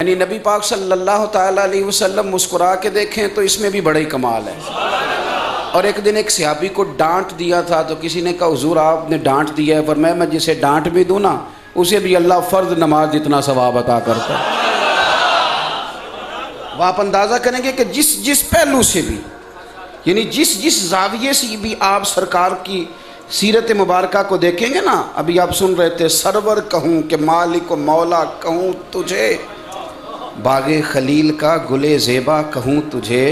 یعنی نبی پاک صلی اللہ تعالیٰ علیہ وسلم مسکرا کے دیکھیں تو اس میں بھی بڑا ہی کمال ہے۔ اور ایک دن ایک صحابی کو ڈانٹ دیا تھا تو کسی نے کہا حضور آپ نے ڈانٹ دیا ہے، فرمایا میں جسے ڈانٹ بھی دوں نا اسے بھی اللہ فرض نماز جتنا ثواب عطا کرتا ہے۔ وہ آپ اندازہ کریں گے کہ جس پہلو سے بھی، یعنی جس زاویے سے بھی آپ سرکار کی سیرت مبارکہ کو دیکھیں گے نا، ابھی آپ سن رہے تھے سرور کہوں کہ مالک و مولا کہوں تجھے، باغ خلیل کا گلے زیبا کہوں تجھے،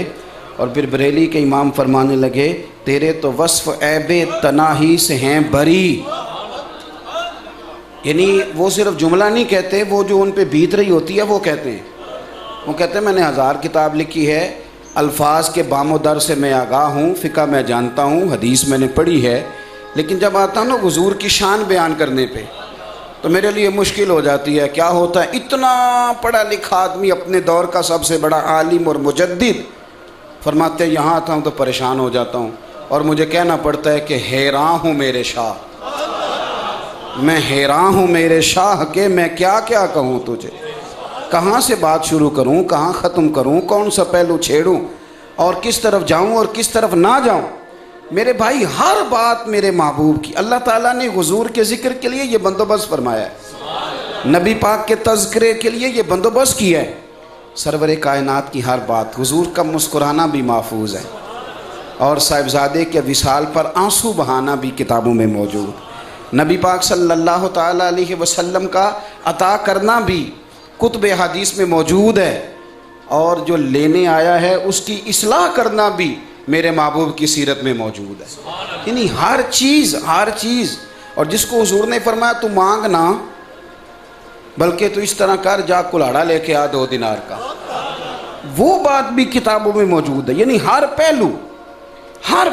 اور پھر بریلی کے امام فرمانے لگے تیرے تو وصف عیب تناہی سے ہیں بری۔ یعنی وہ صرف جملہ نہیں کہتے، وہ جو ان پہ بیت رہی ہوتی ہے وہ کہتے ہیں۔ وہ کہتے ہیں میں نے 1000 کتاب لکھی ہے، الفاظ کے بام و در سے میں آگاہ ہوں، فقہ میں جانتا ہوں، حدیث میں نے پڑھی ہے، لیکن جب آتا ہوں نا حضور کی شان بیان کرنے پہ تو میرے لیے مشکل ہو جاتی ہے۔ کیا ہوتا ہے اتنا پڑھا لکھا آدمی، اپنے دور کا سب سے بڑا عالم اور مجدد، فرماتے ہیں یہاں آتا ہوں تو پریشان ہو جاتا ہوں اور مجھے کہنا پڑتا ہے کہ حیران ہوں میرے شاہ، میں حیران ہوں میرے شاہ کہ میں کیا کیا کہوں تجھے، کہاں سے بات شروع کروں، کہاں ختم کروں، کون سا پہلو چھیڑوں اور کس طرف جاؤں اور کس طرف نہ جاؤں۔ میرے بھائی ہر بات میرے محبوب کی، اللہ تعالیٰ نے حضور کے ذکر کے لیے یہ بندوبست فرمایا ہے، نبی پاک کے تذکرے کے لیے یہ بندوبست کیا ہے۔ سرور کائنات کی ہر بات، حضور کا مسکرانا بھی محفوظ ہے، اور صاحبزادے کے وصال پر آنسو بہانا بھی کتابوں میں موجود، نبی پاک صلی اللہ تعالیٰ علیہ وسلم کا عطا کرنا بھی کتب حدیث میں موجود ہے، اور جو لینے آیا ہے اس کی اصلاح کرنا بھی میرے محبوب کی سیرت میں موجود ہے۔ یعنی ہر چیز، اور جس کو حضور نے فرمایا تو مانگ نہ، بلکہ تو اس طرح کر جا کلاڑا لے کے آ 2 دینار کا، وہ بات بھی کتابوں میں موجود ہے۔ یعنی ہر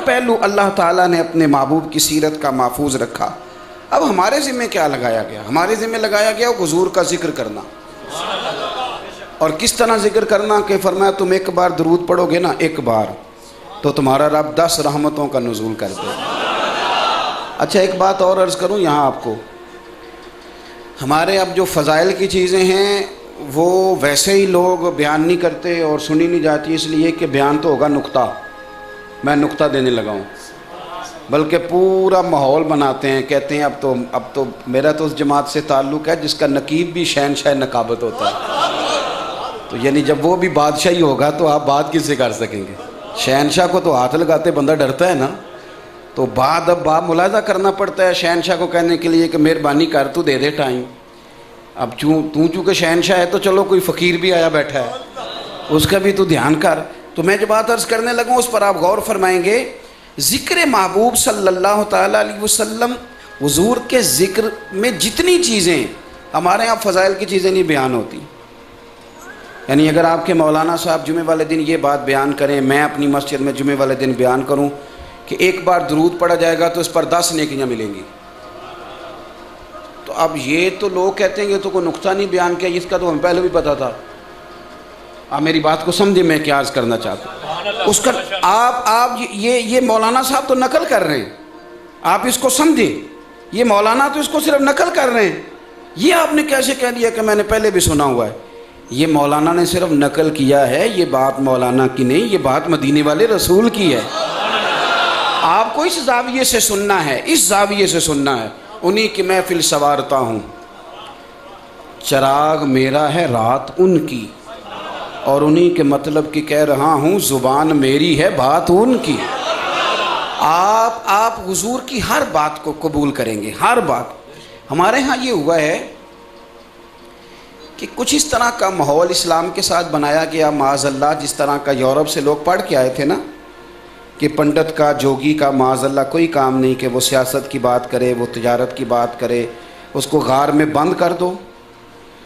پہلو اللہ تعالیٰ نے اپنے محبوب کی سیرت کا محفوظ رکھا۔ اب ہمارے ذمہ کیا لگایا گیا؟ ہمارے ذمہ لگایا گیا حضور کا ذکر کرنا، اور کس طرح ذکر کرنا کہ فرمایا تم ایک بار درود پڑھو گے نا، ایک بار تو تمہارا رب 10 رحمتوں کا نزول کر دے۔ اچھا ایک بات اور عرض کروں یہاں آپ کو، ہمارے اب جو فضائل کی چیزیں ہیں وہ ویسے ہی لوگ بیان نہیں کرتے اور سنی نہیں جاتی، اس لیے کہ بیان تو ہوگا نقطہ، میں نقطہ دینے لگا ہوں، بلکہ پورا ماحول بناتے ہیں، کہتے ہیں اب تو میرا تو اس جماعت سے تعلق ہے جس کا نقیب بھی شہنشاہ نقابت ہوتا ہے، تو یعنی جب وہ بھی بادشاہی ہوگا تو آپ بات کس سے کر سکیں گے؟ شہنشاہ کو تو ہاتھ لگاتے بندہ ڈرتا ہے نا، تو اب ملاحظہ کرنا پڑتا ہے شہنشاہ کو کہنے کے لیے کہ مہربانی کر تو دے دے ٹائم۔ اب چونکہ شہنشاہ ہے تو چلو کوئی فقیر بھی آیا بیٹھا ہے اس کا بھی تو دھیان کر۔ تو میں جو بات عرض کرنے لگوں اس پر آپ غور فرمائیں گے، ذکر محبوب صلی اللہ تعالیٰ علیہ وسلم، حضور کے ذکر میں جتنی چیزیں ہمارے یہاں فضائل کی چیزیں نہیں بیان ہوتی، یعنی اگر آپ کے مولانا صاحب جمعے والے دن یہ بات بیان کریں، میں اپنی مسجد میں جمعے والے دن بیان کروں کہ ایک بار درود پڑھا جائے گا تو اس پر 10 نیکیاں ملیں گی، تو اب یہ تو لوگ کہتے ہیں یہ تو کوئی نقطہ نہیں بیان کیا، اس کا تو ہمیں پہلے بھی پتا تھا۔ آپ میری بات کو سمجھے میں کیا عرض کرنا چاہتا ہوں، اس کا آپ یہ مولانا صاحب تو نقل کر رہے ہیں، آپ اس کو سمجھیں، یہ مولانا تو اس کو صرف نقل کر رہے ہیں، یہ آپ نے کیسے کہہ دیا کہ میں نے پہلے بھی سنا ہوا ہے؟ یہ مولانا نے صرف نقل کیا ہے، یہ بات مولانا کی نہیں، یہ بات مدینے والے رسول کی ہے۔ آپ کو اس زاویے سے سننا ہے، اس زاویے سے سننا ہے۔ انہی کی محفل سوارتا ہوں، چراغ میرا ہے رات ان کی، اور انہی کے مطلب کی کہہ رہا ہوں، زبان میری ہے بات ان کی۔ آپ حضور کی ہر بات کو قبول کریں گے، ہر بات۔ ہمارے ہاں یہ ہوا ہے کہ کچھ اس طرح کا ماحول اسلام کے ساتھ بنایا گیا، معاذ اللہ، جس طرح کا یورپ سے لوگ پڑھ کے آئے تھے نا، کہ پنڈت کا، جوگی کا معاذ اللہ کوئی کام نہیں کہ وہ سیاست کی بات کرے، وہ تجارت کی بات کرے، اس کو غار میں بند کر دو،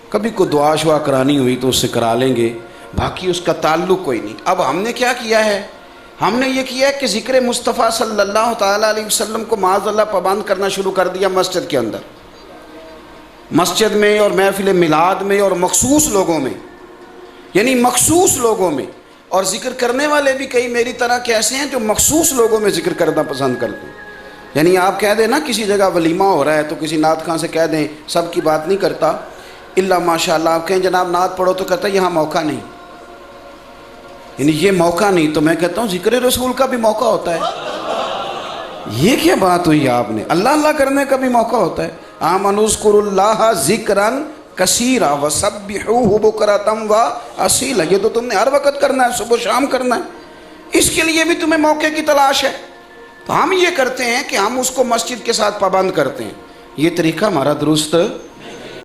کبھی کوئی دعا شعا کرانی ہوئی تو اس سے کرا لیں گے، باقی اس کا تعلق کوئی نہیں۔ اب ہم نے کیا کیا ہے؟ ہم نے یہ کیا ہے کہ ذکر مصطفیٰ صلی اللہ تعالیٰ علیہ وسلم کو معاذ اللہ پابند کرنا شروع کر دیا مسجد کے اندر، مسجد میں اور محفل میلاد میں اور مخصوص لوگوں میں، یعنی مخصوص لوگوں میں۔ اور ذکر کرنے والے بھی کئی میری طرح کے ایسے ہیں جو مخصوص لوگوں میں ذکر کرنا پسند کرتے ہیں، یعنی آپ کہہ دیں نا کسی جگہ ولیمہ ہو رہا ہے تو کسی نعت خواں سے کہہ دیں، سب کی بات نہیں کرتا، اللہ ماشاء اللہ آپ کہیں جناب نعت پڑھو تو کہتا ہے یہاں موقع نہیں، یعنی یہ موقع نہیں. تو میں کہتا ہوں ذکر رسول کا بھی موقع ہوتا ہے. یہ کیا بات ہوئی آپ نے؟ اللہ اللہ کرنے کا بھی موقع ہوتا ہے. آمنوا اذکروا اللہ ذکرا کثیرا وسبحوہ بکرۃ واصیلا. یہ تو تم نے ہر وقت کرنا ہے، صبح شام کرنا ہے. اس کے لیے بھی تمہیں موقع کی تلاش ہے. تو ہم یہ کرتے ہیں کہ ہم اس کو مسجد کے ساتھ پابند کرتے ہیں. یہ طریقہ ہمارا درست